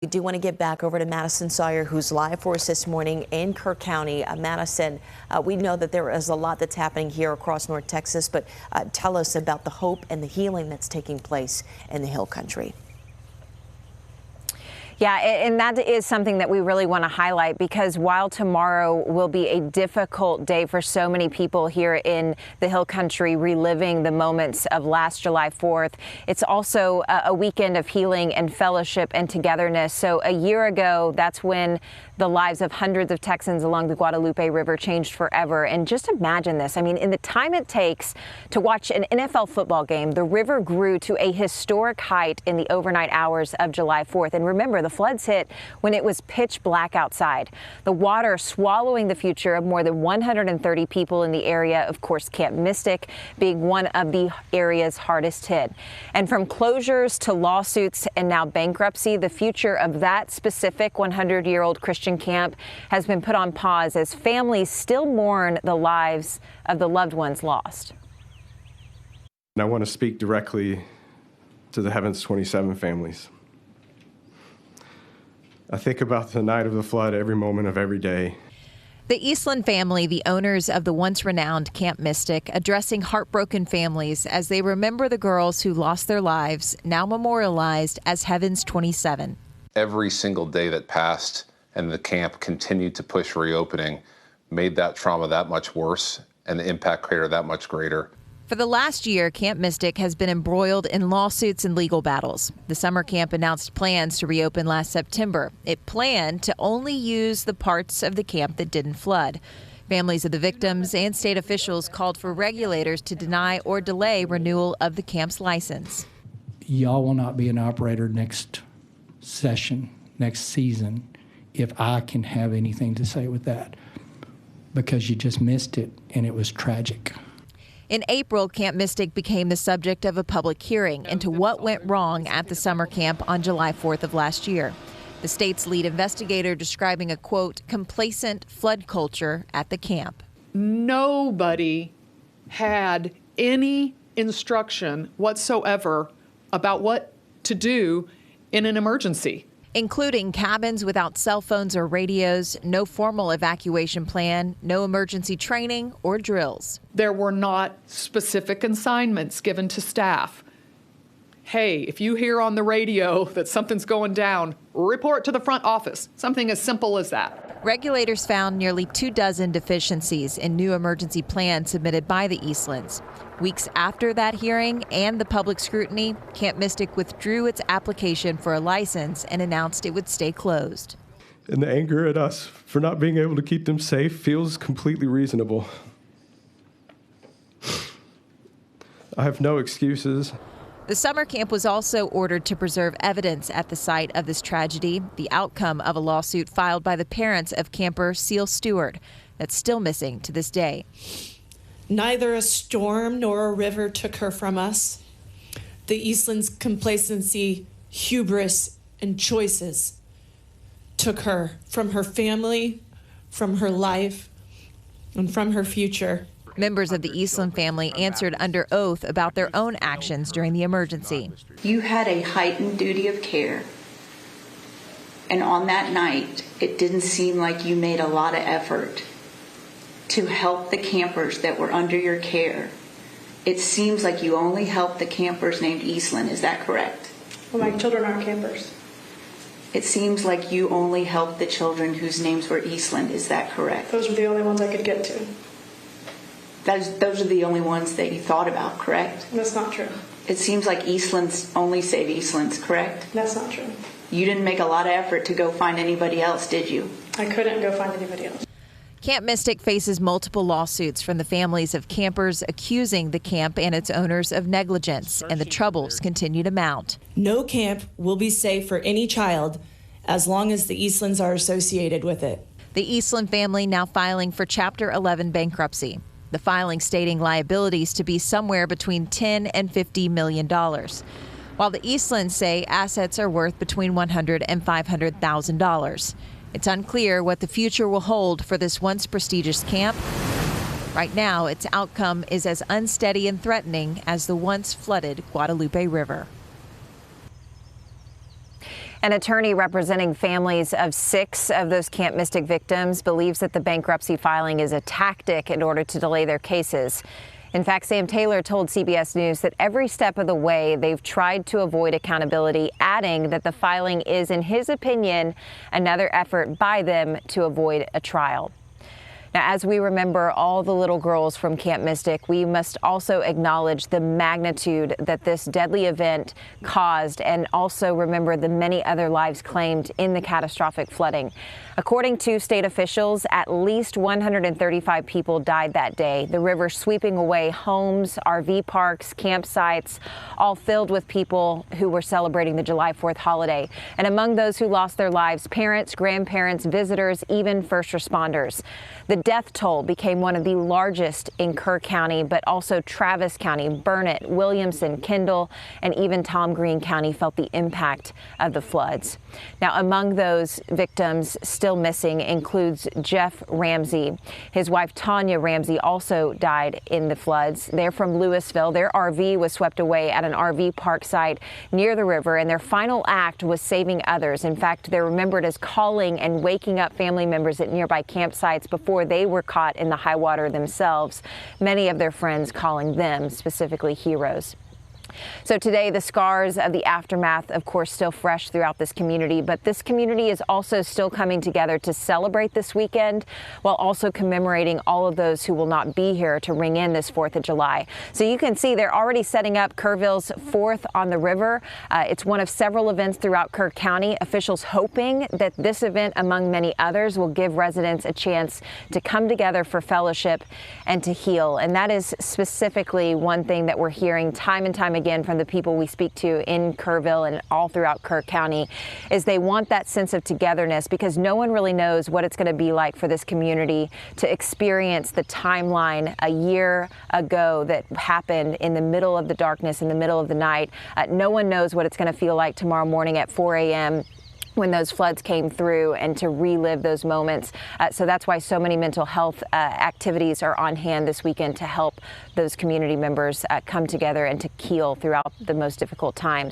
We do want to get back over to Madison Sawyer, who's live for us this morning in Kirk County. Madison, we know that there is a lot that's happening here across North Texas, but tell us about the hope and the healing that's taking place in the Hill Country. Yeah, and that is something that we really want to highlight, because while tomorrow will be a difficult day for so many people here in the Hill Country reliving the moments of last July 4th, it's also a weekend of healing and fellowship and togetherness. So a year ago, that's when the lives of hundreds of Texans along the Guadalupe River changed forever. And just imagine this. I mean, in the time it takes to watch an NFL football game, the river grew to a historic height in the overnight hours of July 4th. And remember, the floods hit when it was pitch black outside. The water swallowing the future of more than 130 people in the area, of course, Camp Mystic being one of the area's hardest hit. And from closures to lawsuits and now bankruptcy, the future of that specific 100-year-old Christian camp has been put on pause as families still mourn the lives of the loved ones lost. And I want to speak directly to the Heavens 27 families. I think about the night of the flood every moment of every day. The Eastland family, the owners of the once renowned Camp Mystic, addressing heartbroken families as they remember the girls who lost their lives, now memorialized as Heavens 27. Every single day that passed and the camp continued to push reopening made that trauma that much worse and the impact crater that much greater. For the last year, Camp Mystic has been embroiled in lawsuits and legal battles. The summer camp announced plans to reopen last September. It planned to only use the parts of the camp that didn't flood. Families of the victims and state officials called for regulators to deny or delay renewal of the camp's license. Y'all will not be an operator next session, next season, if I can have anything to say with that, because you just missed it and it was tragic. In April, Camp Mystic became the subject of a public hearing into what went wrong at the summer camp on July 4th of last year. The state's lead investigator describing a, quote, complacent flood culture at the camp. Nobody had any instruction whatsoever about what to do in an emergency, including cabins without cell phones or radios, no formal evacuation plan, no emergency training or drills. There were not specific assignments given to staff. Hey, if you hear on the radio that something's going down, report to the front office. Something as simple as that. Regulators found nearly 24 deficiencies in new emergency plans submitted by the Eastlands. Weeks after that hearing and the public scrutiny, Camp Mystic withdrew its application for a license and announced it would stay closed. And the anger at us for not being able to keep them safe feels completely reasonable. I have no excuses. The summer camp was also ordered to preserve evidence at the site of this tragedy, the outcome of a lawsuit filed by the parents of camper Seal Stewart that's still missing to this day. Neither a storm nor a river took her from us. The Eastland's complacency, hubris, and choices took her from her family, from her life, and from her future. Members of the Eastland family answered under oath about their own actions during the emergency. You had a heightened duty of care, and on that night, it didn't seem like you made a lot of effort to help the campers that were under your care. It seems like you only helped the campers named Eastland. Is that correct? Well, my children aren't campers. It seems like you only helped the children whose names were Eastland. Is that correct? Those were the only ones I could get to. Those are the only ones that you thought about, correct? That's not true. It seems like Eastland's only save Eastland's, correct? That's not true. You didn't make a lot of effort to go find anybody else, did you? I couldn't go find anybody else. Camp Mystic faces multiple lawsuits from the families of campers accusing the camp and its owners of negligence, and the troubles continue to mount. No camp will be safe for any child as long as the Eastlands are associated with it. The Eastland family now filing for Chapter 11 bankruptcy. The filing stating liabilities to be somewhere between $10 and $50 million, while the Eastlands say assets are worth between $100,000 and $500,000. It's unclear what the future will hold for this once prestigious camp. Right now, its outcome is as unsteady and threatening as the once flooded Guadalupe River. An attorney representing families of 6 of those Camp Mystic victims believes that the bankruptcy filing is a tactic in order to delay their cases. In fact, Sam Taylor told CBS News that every step of the way they've tried to avoid accountability, adding that the filing is, in his opinion, another effort by them to avoid a trial. Now, as we remember all the little girls from Camp Mystic, we must also acknowledge the magnitude that this deadly event caused and also remember the many other lives claimed in the catastrophic flooding. According to state officials, at least 135 people died that day, the river sweeping away homes, RV parks, campsites, all filled with people who were celebrating the July 4th holiday. And among those who lost their lives, parents, grandparents, visitors, even first responders. The death toll became one of the largest in Kerr County, but also Travis County, Burnett, Williamson, Kendall, and even Tom Green County felt the impact of the floods. Now, among those victims still missing includes Jeff Ramsey. His wife, Tanya Ramsey, also died in the floods. They're from Louisville. Their RV was swept away at an RV park site near the river, and their final act was saving others. In fact, they're remembered as calling and waking up family members at nearby campsites before they were caught in the high water themselves, many of their friends calling them specifically heroes. So today, the scars of the aftermath, of course, still fresh throughout this community, but this community is also still coming together to celebrate this weekend while also commemorating all of those who will not be here to ring in this 4th of July. So you can see they're already setting up Kerrville's 4th on the River. It's one of several events throughout Kerr County. Officials hoping that this event, among many others, will give residents a chance to come together for fellowship and to heal. And that is specifically one thing that we're hearing time and time again from the people we speak to in Kerrville and all throughout Kerr County, is they want that sense of togetherness because no one really knows what it's going to be like for this community to experience the timeline a year ago that happened in the middle of the darkness, in the middle of the night. No one knows what it's going to feel like tomorrow morning at 4 a.m. when those floods came through, and to relive those moments. So that's why so many mental health activities are on hand this weekend to help those community members come together and to heal throughout the most difficult times.